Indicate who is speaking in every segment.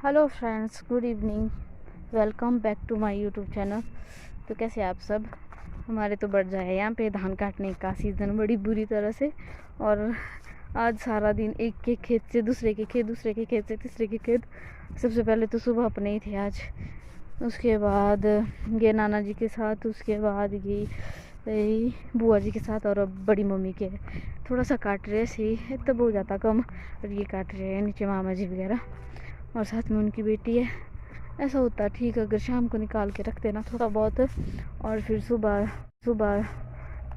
Speaker 1: Hello friends, good evening. Welcome back to my YouTube channel. तो कैसे आप सब? हमारे तो बढ़ जाए यहाँ पे धान काटने का सीज़न बड़ी बुरी तरह से। और आज सारा दिन एक के खेत से दूसरे के खेत, दूसरे के खेत से तीसरे के खेत। सबसे पहले तो सुबह अपने ही थे आज, उसके बाद ये नाना जी के साथ, उसके बाद ये बुआ जी के साथ, और अब बड़ी मम्मी के थोड़ा सा काट रहे ऐसे तब हो जाता कम। और ये काट रहे हैं नीचे मामा जी वगैरह, और साथ में उनकी बेटी है। ऐसा होता ठीक अगर शाम को निकाल के रखते ना थोड़ा बहुत, और फिर सुबह सुबह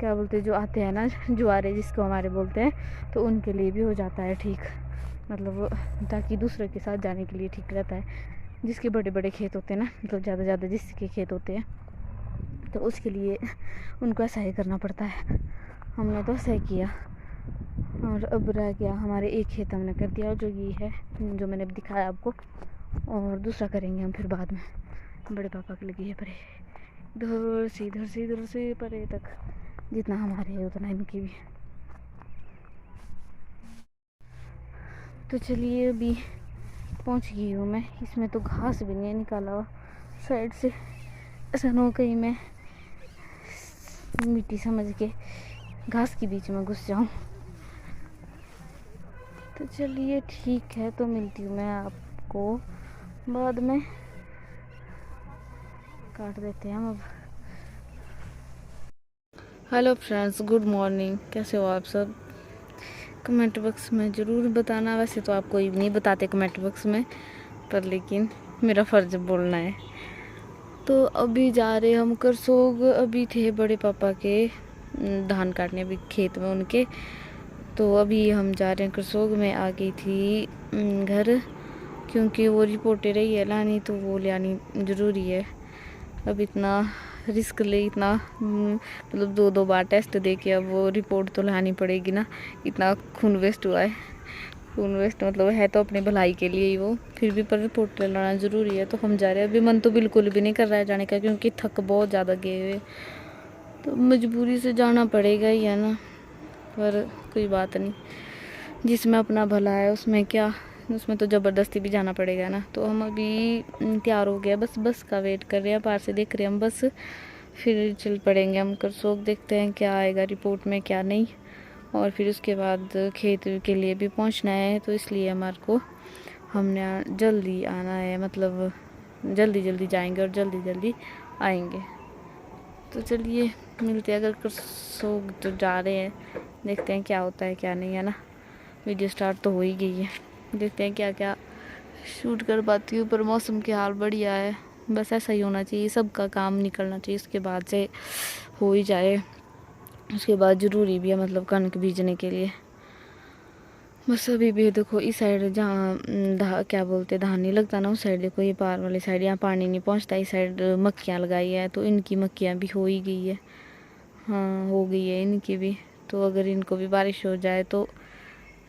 Speaker 1: क्या बोलते जो आते हैं ना जुआरे जिसको हमारे बोलते हैं, तो उनके लिए भी हो जाता है ठीक। मतलब ताकि दूसरे के साथ जाने के लिए ठीक रहता है। जिसके बड़े बड़े खेत होते हैं ना, मतलब ज़्यादा जिसके खेत होते हैं, तो उसके लिए उनको ऐसा ही करना पड़ता है। हमने तो ऐसा ही किया। और अब रह गया हमारे एक खेत हमने कर दिया, जो ये है जो मैंने अब दिखाया आपको, और दूसरा करेंगे हम फिर बाद में। बड़े पापा की लगी है परे, इधर से परे तक, जितना हमारे है उतना इनकी भी। तो चलिए अभी पहुंच गई हूँ मैं। इसमें तो घास भी नहीं निकाला हुआ साइड से, ऐसा ना हो कहीं मैं मिट्टी समझ के घास के बीच में घुस जाऊँ। तो चलिए ठीक है, तो मिलती हूँ मैं आपको बाद में। काट देते हैं हम अब। Hello friends, good morning. कैसे हो आप सब? कमेंट बॉक्स में ज़रूर बताना। वैसे तो आप कोई नहीं बताते कमेंट बॉक्स में, पर लेकिन मेरा फ़र्ज बोलना है। तो अभी जा रहे हम करसोग। अभी थे बड़े पापा के धान काटने अभी खेत में उनके, तो अभी हम जा रहे हैं करसोग। में आ गई थी घर, क्योंकि वो रिपोर्टें रही है लानी, तो वो लानी ज़रूरी है। अब इतना रिस्क ले, इतना मतलब दो बार टेस्ट दे के अब वो रिपोर्ट तो लानी पड़ेगी ना। इतना खून वेस्ट हुआ है। खून वेस्ट मतलब है तो अपने भलाई के लिए ही वो, फिर भी पर रिपोर्ट लाना ज़रूरी है। तो हम जा रहे हैं। अभी मन तो बिल्कुल भी नहीं कर रहा है जाने का, क्योंकि थक बहुत ज़्यादा गए हुए, तो मजबूरी से जाना पड़ेगा ही है ना। पर कोई बात नहीं, जिसमें अपना भला है उसमें क्या, उसमें तो ज़बरदस्ती भी जाना पड़ेगा ना। तो हम अभी तैयार हो गया, बस बस का वेट कर रहे हैं। पार से देख रहे हैं हम बस, फिर चल पड़ेंगे हम करसोग। देखते हैं क्या आएगा रिपोर्ट में क्या नहीं। और फिर उसके बाद खेत के लिए भी पहुंचना है, तो इसलिए हमारे को हमने जल्दी आना है। मतलब जल्दी जाएंगे और जल्दी आएंगे। तो चलिए मिलते हैं। अगर करसोग तो जा रहे हैं, देखते हैं क्या होता है क्या नहीं, है ना। वीडियो स्टार्ट तो हो ही गई है, देखते हैं क्या क्या शूट कर पाती हूँ। पर मौसम के हाल बढ़िया है, बस ऐसा ही होना चाहिए। सबका काम निकलना चाहिए, उसके बाद से हो ही जाए। उसके बाद ज़रूरी भी है, मतलब कणक बीजने के लिए। बस अभी भी देखो इस साइड जहाँ क्या बोलते धान नहीं लगता ना, उस साइड देखो, ये पार वाली साइड यहाँ पानी नहीं पहुँचता। इस साइड मक्खियाँ लगाई है, तो इनकी मक्खियाँ भी हो ही गई है। हाँ, हो गई है इनकी भी। तो अगर इनको भी बारिश हो जाए तो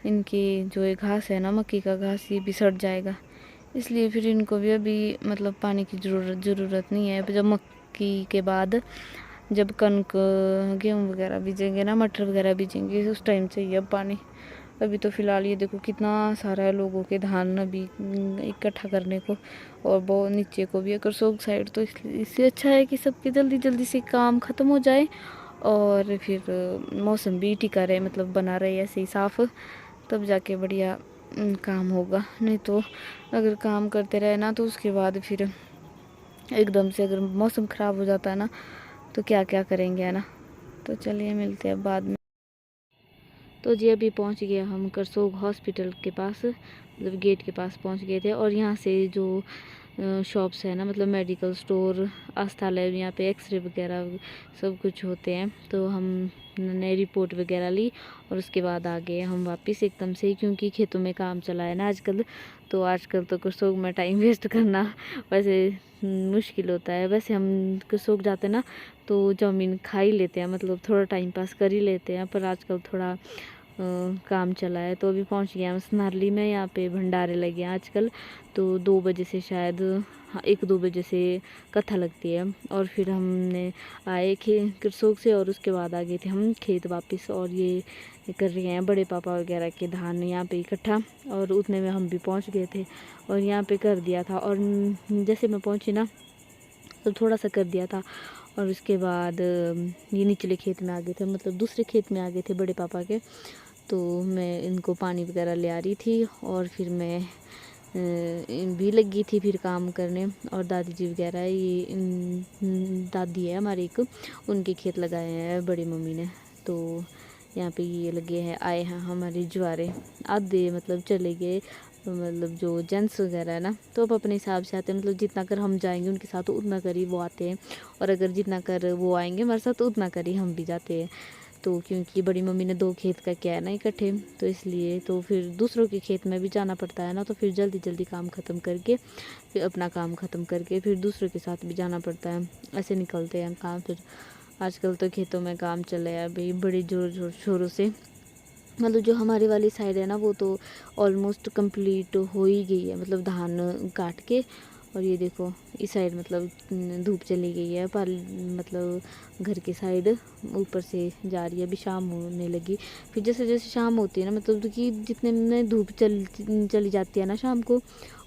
Speaker 1: इनकी जो ये घास है ना, मक्की का घास, ये भी सड़ जाएगा। इसलिए फिर इनको भी अभी मतलब पानी की ज़रूरत नहीं है। जब मक्की के बाद जब कणक गेहूँ वगैरह बीजेंगे ना, मटर वगैरह बीजेंगे, उस टाइम चाहिए अब पानी। अभी तो फ़िलहाल ये देखो कितना सारा है लोगों के धान अभी इकट्ठा करने को, और बहुत नीचे को भी है करसोग साइड। तो इससे अच्छा है कि सबके जल्दी से काम ख़त्म हो जाए, और फिर मौसम भी टिका रहे, मतलब बना रहे ऐसे ही साफ़, तब जाके बढ़िया काम होगा। नहीं तो अगर काम करते रहे ना, तो उसके बाद फिर एकदम से अगर मौसम ख़राब हो जाता है ना, तो क्या क्या करेंगे, है ना। तो चलिए मिलते हैं बाद में। तो जी अभी पहुंच गए हम करसोग हॉस्पिटल के पास, मतलब गेट के पास पहुंच गए थे। और यहाँ से जो शॉप्स है ना, मतलब मेडिकल स्टोर, अस्पताल, यहाँ पे एक्सरे वगैरह सब कुछ होते हैं। तो हमने रिपोर्ट वगैरह ली, और उसके बाद आ गए हम वापस एकदम से ही, क्योंकि खेतों में काम चला है ना आजकल। तो आजकल तो करसोग में टाइम वेस्ट करना वैसे मुश्किल होता है। वैसे हम करसोग जाते ना, तो चाउमीन खा ही लेते हैं, मतलब थोड़ा टाइम पास कर ही लेते हैं। पर आजकल थोड़ा काम चला है। तो अभी पहुंच गए हम सनारली में। यहाँ पे भंडारे लगे हैं आजकल, तो 2 बजे से शायद 1-2 बजे से कथा लगती है। और फिर हमने आए कृषोक से और उसके बाद आ गए थे हम खेत वापस। और ये कर रहे हैं बड़े पापा वगैरह के धान यहाँ पे इकट्ठा, और उतने में हम भी पहुँच गए थे और यहाँ पे कर दिया था। और जैसे मैं पहुँची ना तो थोड़ा सा कर दिया था, और उसके बाद ये निचले खेत में आ गए थे, मतलब दूसरे खेत में आ गए थे बड़े पापा के। तो मैं इनको पानी वगैरह ले आ रही थी, और फिर मैं भी लगी थी फिर काम करने। और दादी जी वगैरह, ये दादी है हमारी एक, उनके खेत लगाए हैं बड़ी मम्मी ने। तो यहाँ पे ये लगे हैं, आए हैं हमारे ज्वारे, आधे मतलब चले गए, मतलब जो जेंट्स वगैरह है ना, तो अब अपने हिसाब से आते हैं, मतलब जितना कर हम जाएंगे उनके साथ तो उतना कर ही वो आते हैं, और अगर जितना कर वो आएंगे हमारे साथ तो उतना कर ही हम भी जाते हैं। तो क्योंकि बड़ी मम्मी ने 2 खेत का किया है ना इकट्ठे, तो इसलिए तो फिर दूसरों के खेत में भी जाना पड़ता है ना, तो फिर जल्दी जल्दी काम ख़त्म करके फिर अपना काम ख़त्म करके फिर दूसरों के साथ भी जाना पड़ता है, ऐसे निकलते हैं काम। फिर आजकल तो खेतों में काम चले है अभी बड़े जोर शोरों से, मतलब जो हमारी वाली साइड है ना वो तो ऑलमोस्ट कंप्लीट हो ही गई है, मतलब धान काट के। और ये देखो इस साइड मतलब धूप चली गई है, पर मतलब घर की साइड ऊपर से जा रही है, अभी शाम होने लगी। फिर जैसे जैसे शाम होती है ना, मतलब कि जितने में धूप चली जाती है ना शाम को,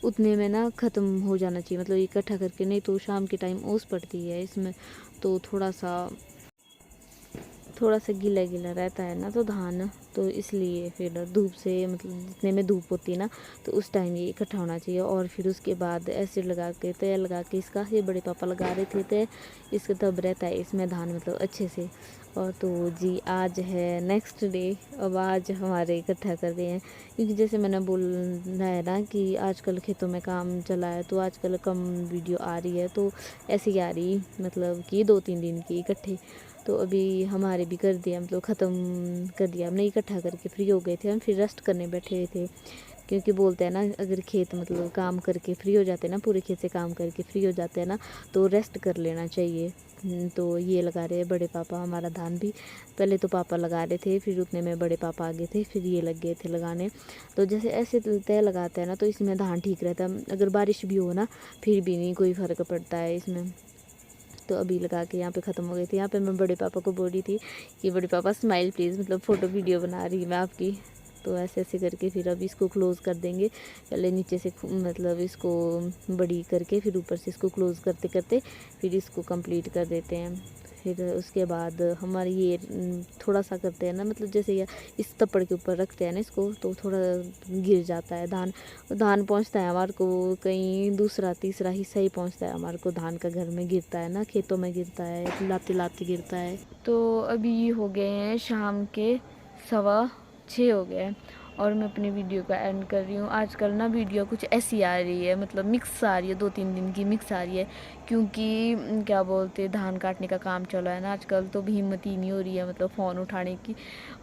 Speaker 1: उतने में ना ख़त्म हो जाना चाहिए, मतलब इकट्ठा करके, नहीं तो शाम के टाइम ओस पड़ती है इसमें, तो थोड़ा सा गीला गीला रहता है ना तो धान, तो इसलिए फिर धूप से, मतलब जितने में धूप होती है ना तो उस टाइम ये इकट्ठा होना चाहिए। और फिर उसके बाद एसिड लगा के, तेल लगा के इसका, ये बड़े पापा लगा रहे थे तेल, इसका तब रहता है इसमें धान मतलब अच्छे से। और तो जी आज है नेक्स्ट डे, अब आज हमारे इकट्ठा कर रहे हैं, क्योंकि जैसे मैंने बोलना है ना कि आजकल खेतों में काम चला है, तो आजकल कम वीडियो आ रही है, तो ऐसे ही आ रही, मतलब कि 2-3 दिन की इकट्ठे। तो अभी हमारे भी कर दिया, मतलब ख़त्म कर दिया हमने, इकट्ठा करके फ्री हो गए थे हम, फिर रेस्ट करने बैठे हुए थे। क्योंकि बोलते हैं ना अगर खेत मतलब काम करके फ्री हो जाते हैं ना, पूरे खेत से काम करके फ्री हो जाते हैं ना, तो रेस्ट कर लेना चाहिए। तो ये लगा रहे हैं बड़े पापा हमारा धान भी, पहले तो पापा लगा रहे थे, फिर उतने में बड़े पापा आ गए थे, फिर ये लग गए थे लगाने। तो जैसे ऐसे तय लगाते हैं ना तो इसमें धान ठीक रहता है, अगर बारिश भी हो ना फिर भी नहीं कोई फ़र्क पड़ता है इसमें। तो अभी लगा के यहाँ पे ख़त्म हो गई थी। यहाँ पे मैं बड़े पापा को बोल रही थी कि बड़े पापा स्माइल प्लीज़, मतलब फ़ोटो वीडियो बना रही मैं आपकी। तो ऐसे ऐसे करके फिर अब इसको क्लोज़ कर देंगे, पहले नीचे से मतलब इसको बड़ी करके फिर ऊपर से इसको क्लोज़ करते करते फिर इसको कंप्लीट कर देते हैं। फिर उसके बाद हमारे ये थोड़ा सा करते हैं ना, मतलब जैसे ये इस तप्पड़ के ऊपर रखते हैं ना इसको, तो थोड़ा गिर जाता है धान पहुंचता है हमारे को, कहीं दूसरा तीसरा हिस्सा ही पहुंचता है हमारे को धान का, घर में गिरता है ना, खेतों में गिरता है, लाते लाते गिरता है। तो अभी हो गए हैं शाम के 6:15 हो गए हैं, और मैं अपनी वीडियो का एंड कर रही हूँ। आजकल ना वीडियो कुछ ऐसी आ रही है, मतलब मिक्स आ रही है, 2-3 दिन की मिक्स आ रही है, क्योंकि क्या बोलते धान काटने का काम चल रहा है ना आजकल, तो भी हिम्मत ही नहीं हो रही है मतलब फ़ोन उठाने की।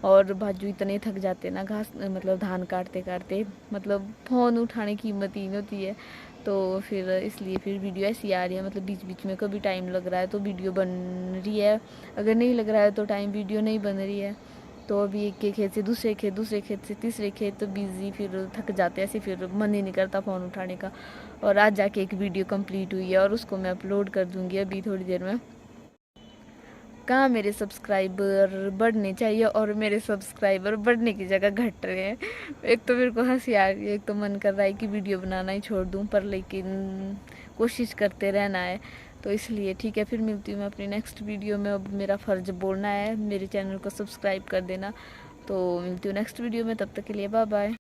Speaker 1: और बाजू इतने थक जाते ना घास मतलब धान काटते काटते, मतलब फ़ोन उठाने की हिम्मत ही नहीं होती है। तो फिर इसलिए फिर वीडियो ऐसी आ रही है, मतलब बीच बीच में कभी टाइम लग रहा है तो वीडियो बन रही है, अगर नहीं लग रहा है तो टाइम वीडियो नहीं बन रही है। तो अभी एक के खेत से दूसरे खेत से तीसरे खेत, तो बिज़ी, फिर थक जाते हैं ऐसे, फिर मन ही नहीं करता फ़ोन उठाने का। और आज जाके एक वीडियो कंप्लीट हुई है और उसको मैं अपलोड कर दूँगी अभी थोड़ी देर में। कहाँ मेरे सब्सक्राइबर बढ़ने चाहिए और मेरे सब्सक्राइबर बढ़ने की जगह घट रहे हैं। एक तो मेरे को हंसी आ रही है, एक तो मन कर रहा है कि वीडियो बनाना ही छोड़ दूँ, पर लेकिन कोशिश करते रहना है। तो इसलिए ठीक है, फिर मिलती हूँ मैं अपनी नेक्स्ट वीडियो में। अब मेरा फ़र्ज़ बोलना है, मेरे चैनल को सब्सक्राइब कर देना। तो मिलती हूँ नेक्स्ट वीडियो में, तब तक के लिए बाय बाय।